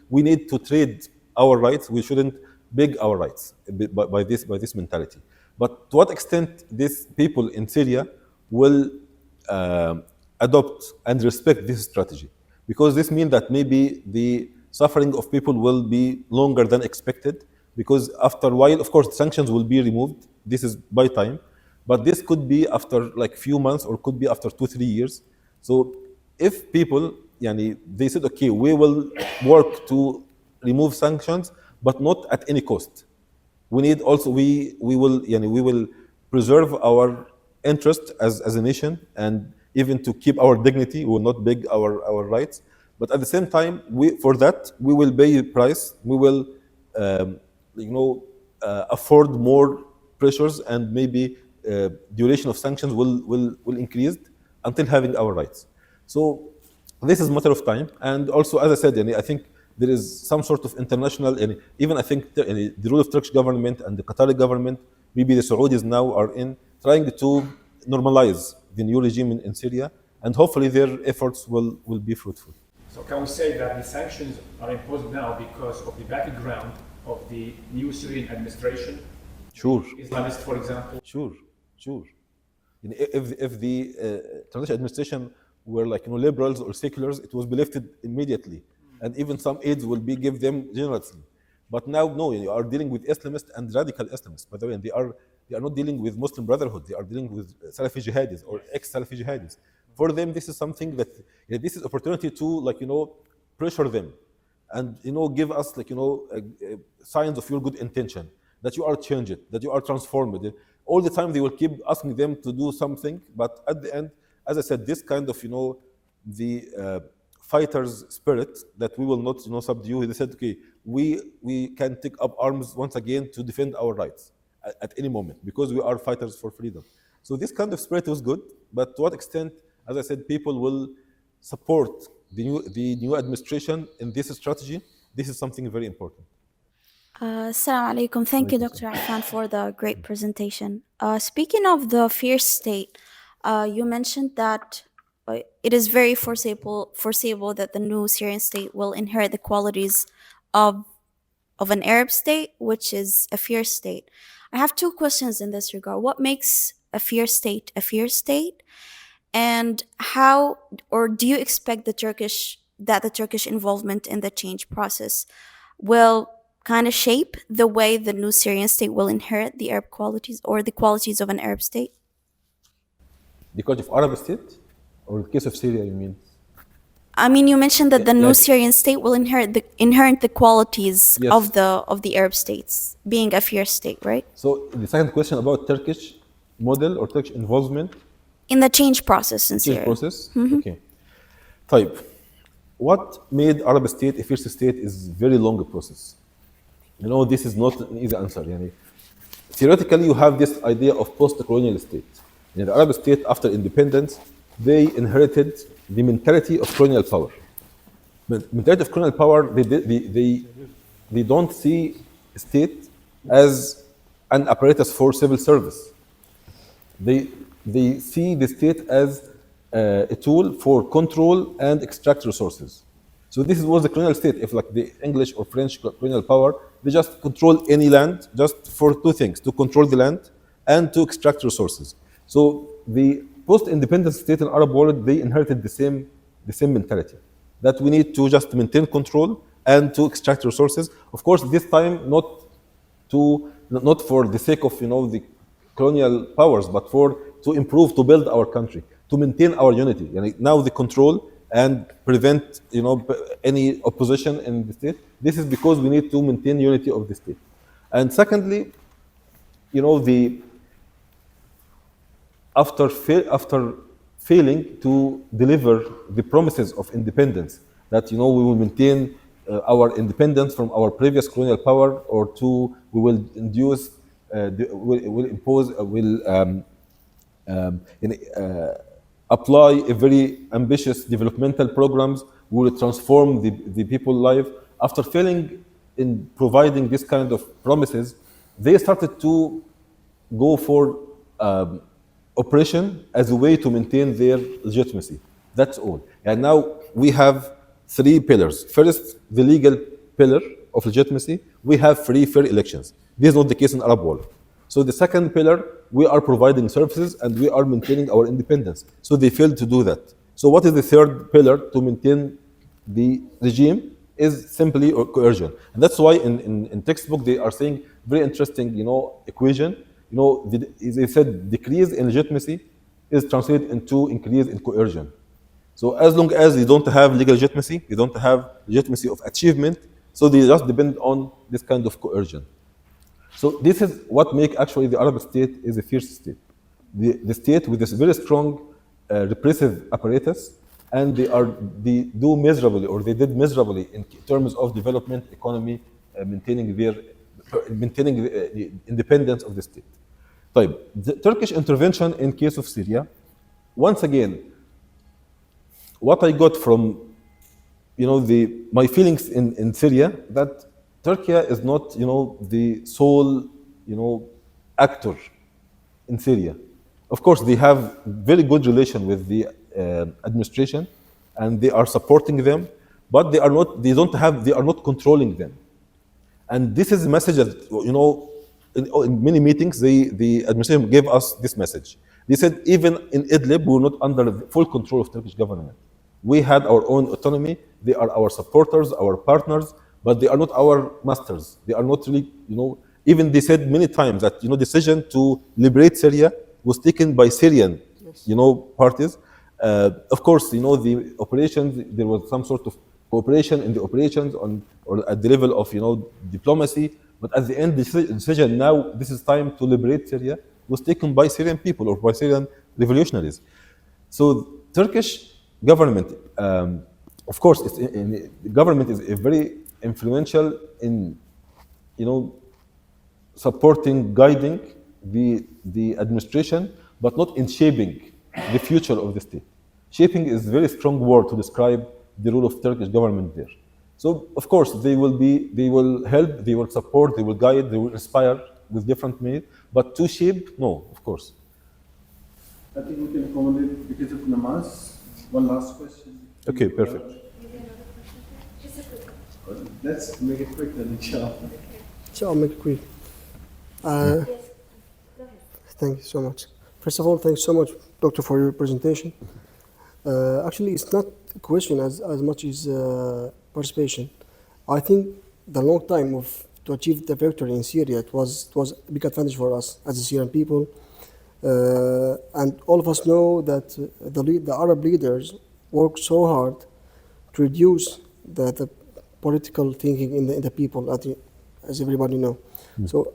we need to trade our rights, we shouldn't beg our rights by this mentality. But to what extent these people in Syria will adopt and respect this strategy? Because this means that maybe the suffering of people will be longer than expected, because after a while, of course, sanctions will be removed. This is by time, but this could be after few months, or could be after 2-3 years. So if people, they said, okay, we will work to remove sanctions, but not at any cost. We need also, we will preserve our interest as a nation, and even to keep our dignity, we will not beg our rights. But at the same time, for that, we will pay a price. We will, afford more pressures, and maybe duration of sanctions will increase until having our rights. So this is a matter of time. And also, as I said, I think there is some sort of international, and even I think the role of Turkish government and the Qatari government, maybe the Saudis now are trying to normalize the new regime in Syria, and hopefully their efforts will be fruitful. So can we say that the sanctions are imposed now because of the background of the new Syrian administration? Sure. Islamist, for example? Sure. If the transition administration were like liberals or seculars, it was be lifted immediately, and even some aids will be give them generously. But now, no, you are dealing with Islamists and radical Islamists. By the way, and they are not dealing with Muslim Brotherhood. They are dealing with Salafi jihadis or ex-Salafi jihadis. For them, this is something that this is opportunity to pressure them, and give us signs of your good intention, that you are changed, that you are transformed. All the time they will keep asking them to do something, but at the end, as I said, this kind of the fighters spirit that we will not subdue. They said, okay, we can take up arms once again to defend our rights at any moment, because we are fighters for freedom. So this kind of spirit was good, but to what extent, as I said, people will support the new administration in this strategy, this is something very important. Assalamu alaikum. Thank you, Dr. Affan, for the great presentation. Speaking of the fear state, you mentioned that it is very foreseeable that the new Syrian state will inherit the qualities of an Arab state, which is a fear state. I have two questions in this regard. What makes a fear state a fear state? And how, or do you expect the Turkish involvement in the change process will kind of shape the way the new Syrian state will inherit the Arab qualities or the qualities of an Arab state? Because of Arab state, or the case of Syria, you mean? I mean, you mentioned that the new Syrian state will inherit the qualities Yes. of the Arab states, being a fear state, right? So the second question about Turkish model or Turkish involvement In the change process in change Syria. process. Okay. طيب, what made Arab state a first state is very long process. This is not an easy answer. Theoretically, you have this idea of post-colonial state. The Arab state, after independence, they inherited the mentality of colonial power. But mentality of colonial power, they don't see state as an apparatus for civil service. They see the state as a tool for control and extract resources. So this was the colonial state. If like the English or French colonial power, they just control any land just for two things: to control the land and to extract resources. So the post-independence state in Arab world, they inherited the same mentality, that we need to just maintain control and to extract resources. Of course, this time not for the sake of the colonial powers, but to improve, to build our country, to maintain our unity. Now the control and prevent any opposition in the state. This is because we need to maintain unity of the state. And secondly, after failing to deliver the promises of independence, that we will maintain our independence from our previous colonial power, or we will induce, will impose, will apply a very ambitious developmental programs, we will transform the people's life. After failing in providing this kind of promises, they started to go for oppression as a way to maintain their legitimacy. That's all. And now we have three pillars. First, the legal pillar of legitimacy. We have free, fair elections. This is not the case in Arab world. So the second pillar, we are providing services and we are maintaining our independence. So they failed to do that. So what is the third pillar to maintain the regime? Is simply coercion. And that's why in textbook they are saying very interesting equation. They said decrease in legitimacy is translated into increase in coercion. So as long as you don't have legal legitimacy, you don't have legitimacy of achievement, so they just depend on this kind of coercion. So this is what makes actually the Arab state is a fierce state. The state with this very strong repressive apparatus, and they do miserably, or they did miserably in terms of development, economy, maintaining the independence of the state. The Turkish intervention in case of Syria, once again, what I got from my feelings in Syria, that Turkey is not the sole actor in Syria. Of course, they have very good relation with the administration, and they are supporting them. but they are not controlling them. And this is a message that, in many meetings, the administration gave us this message. They said, even in Idlib, we were not under the full control of Turkish government. We had our own autonomy. They are our supporters, our partners, but they are not our masters. They are not really, even they said many times that, decision to liberate Syria was taken by Syrian, parties. Of course, the operations, there was some sort of cooperation in the operations or at the level of, diplomacy. But at the end, the decision now, this is time to liberate Syria, was taken by Syrian people or by Syrian revolutionaries. So Turkish government, of course, the government is very influential in, supporting, guiding the administration, but not in shaping the future of the state. Shaping is a very strong word to describe the role of Turkish government there. So of course they will help, they will support, they will guide, they will inspire with different means, but to shape, no, of course. I think we can accommodate because of namaz. One last question. Okay, perfect. Let's make it quick then, inshallah. So I'll make it quick. Thank you so much. First of all, thanks so much, Doctor, for your presentation. Actually, it's not a question as much as participation. I think the long time to achieve the victory in Syria, it was a big advantage for us as the Syrian people. And all of us know that the Arab leaders worked so hard to reduce the political thinking in the people, as everybody know. So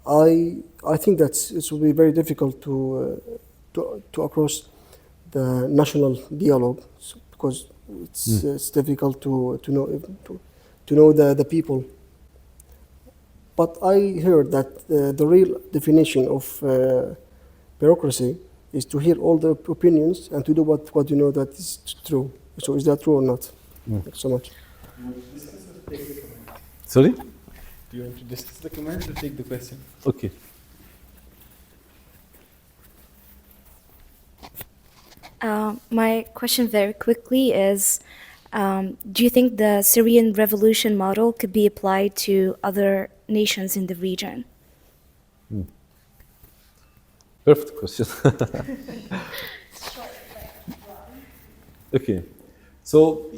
I think that it will be very difficult to across the national dialogue, because it's difficult to know the people. But I heard that the real definition of bureaucracy is to hear all the opinions and to do what you know that is true. So is that true or not? Thank you so much. Sorry? Do you want to discuss the comment or take the question? Okay. My question very quickly is, do you think the Syrian revolution model could be applied to other nations in the region? Perfect question. Okay. So,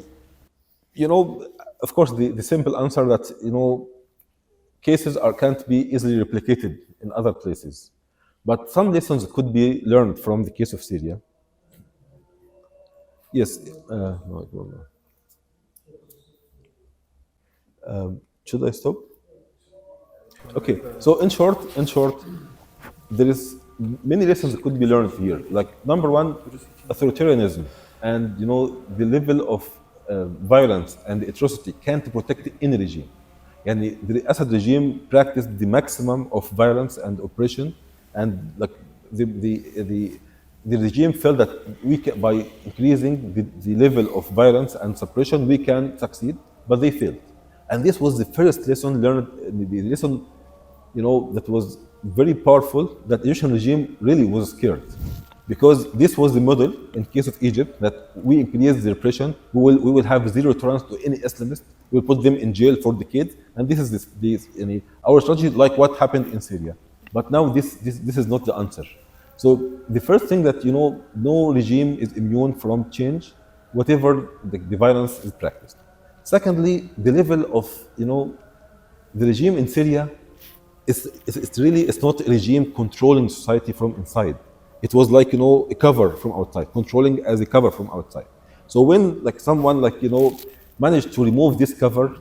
of course, the simple answer that, cases can't be easily replicated in other places. But some lessons could be learned from the case of Syria. Yes. No, I don't know. Should I stop? Okay. So in short, there is many lessons that could be learned here. Like number one, authoritarianism, and the level of violence and atrocity can't protect any regime. And the Assad regime practiced the maximum of violence and oppression, and like the regime felt that by increasing the level of violence and suppression, we can succeed, but they failed. And this was the first lesson learned, the lesson, that was very powerful, that the Egyptian regime really was scared. Because this was the model in case of Egypt, that we increase the repression, we will have zero tolerance to any Islamist, we'll put them in jail for decades, and this is our strategy, like what happened in Syria. But now this is not the answer. So the first thing that, no regime is immune from change, whatever the violence is practiced. Secondly, the level of, the regime in Syria, it's not a regime controlling society from inside. It was like, a cover from outside, controlling as a cover from outside. So when someone managed to remove this cover,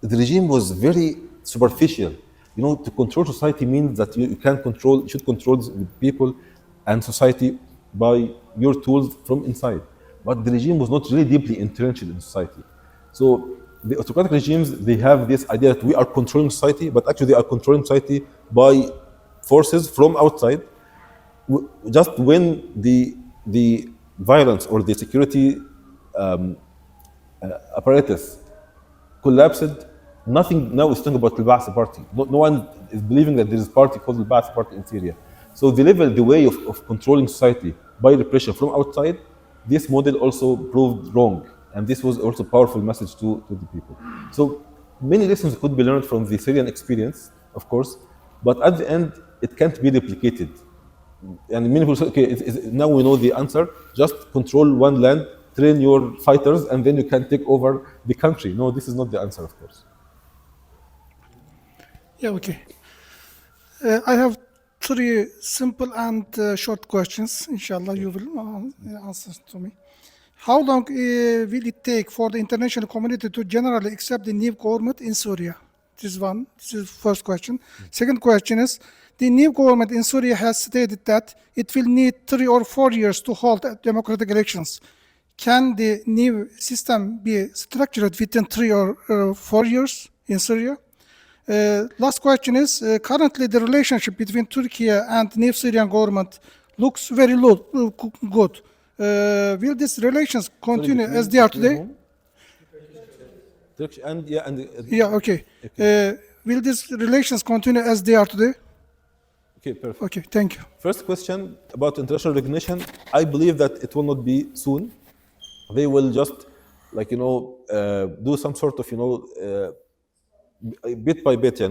the regime was very superficial. To control society means that you should control the people and society by your tools from inside. But the regime was not really deeply entrenched in society. So the autocratic regimes, they have this idea that we are controlling society, but actually they are controlling society by forces from outside. Just when the violence or the security apparatus collapsed, nothing now is talking about the Ba'ath Party. No one is believing that there is a party called the Ba'ath Party in Syria. So the way of controlling society by repression from outside, this model also proved wrong. And this was also a powerful message to the people. So many lessons could be learned from the Syrian experience, of course, but at the end, it can't be replicated. And many people say, okay, now we know the answer, just control one land, train your fighters, and then you can take over the country. No, this is not the answer, of course. Yeah, okay. I have three simple and short questions. Inshallah, you will answer to me. How long will it take for the international community to generally accept the new government in Syria? This is one. This is the first question. Second question is, the new government in Syria has stated that it will need 3 or 4 years to hold democratic elections. Can the new system be structured within 3 or 4 years in Syria? Last question is, currently the relationship between Turkey and the new Syrian government looks very good. Will these relations continue as they are today? Yeah, okay. Will these relations continue as they are today? Okay, perfect. Okay, thank you. First question about international recognition. I believe that it will not be soon. They will just, like, do some sort of, bit by bit, they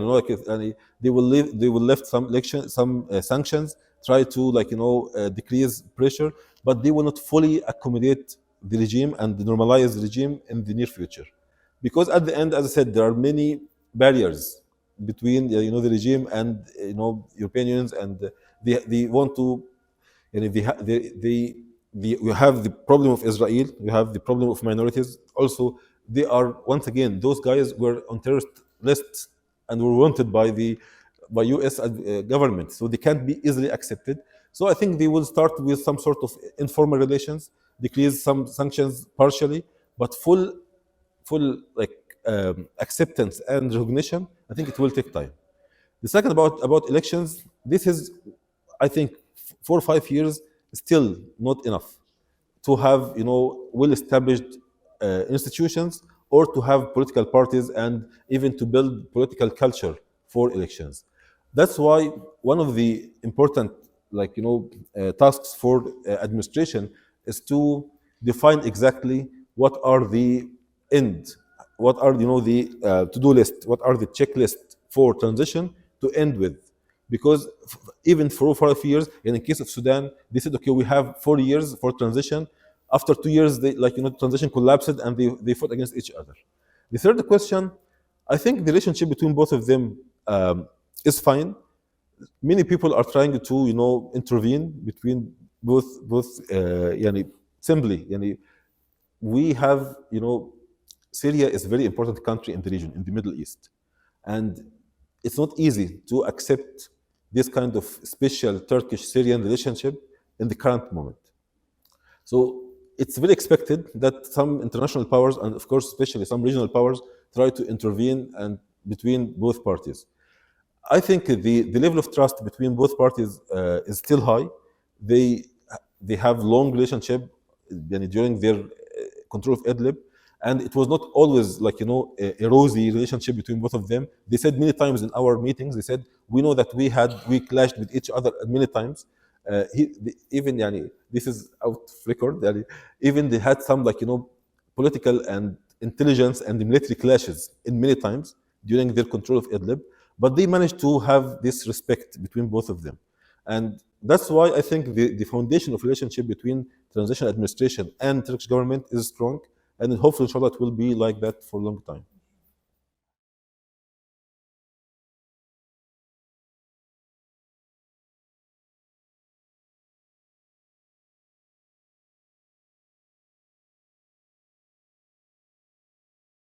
will lift some sanctions, try to decrease pressure, but they will not fully accommodate the regime and normalize the regime in the near future, because at the end, as I said, there are many barriers between the regime and European unions, and they want to, you have the problem of Israel, you have the problem of minorities. Also, they are, once again, those guys were on terrorist lists and were wanted by US government, so they can't be easily accepted. So I think they will start with some sort of informal relations, decrease some sanctions partially, but full acceptance and recognition, I think it will take time. The second about elections, this is, I think, 4 or 5 years still not enough to have well-established institutions, or to have political parties, and even to build political culture for elections. That's why one of the important tasks for administration is to define exactly what are the what are the to-do list, what are the checklist for transition to end with. Because even for 4 or 5 years, in the case of Sudan, they said, okay, we have 4 years for transition. After 2 years, transition collapsed, and they fought against each other. The third question, I think the relationship between both of them is fine. Many people are trying to intervene between both simply. We have Syria is a very important country in the region, in the Middle East, and it's not easy to accept this kind of special Turkish-Syrian relationship in the current moment. So it's very expected that some international powers, and of course especially some regional powers, try to intervene and between both parties. I think the level of trust between both parties is still high. They have long relationship during their control of Idlib, and it was not always a rosy relationship between both of them. They said many times in our meetings, they said, we know that we clashed with each other many times. Even this is out of record. Even they had some political and intelligence and military clashes in many times during their control of Idlib, but they managed to have this respect between both of them, and that's why I think the foundation of relationship between transitional administration and Turkish government is strong, and hopefully, inshallah, it will be like that for a long time.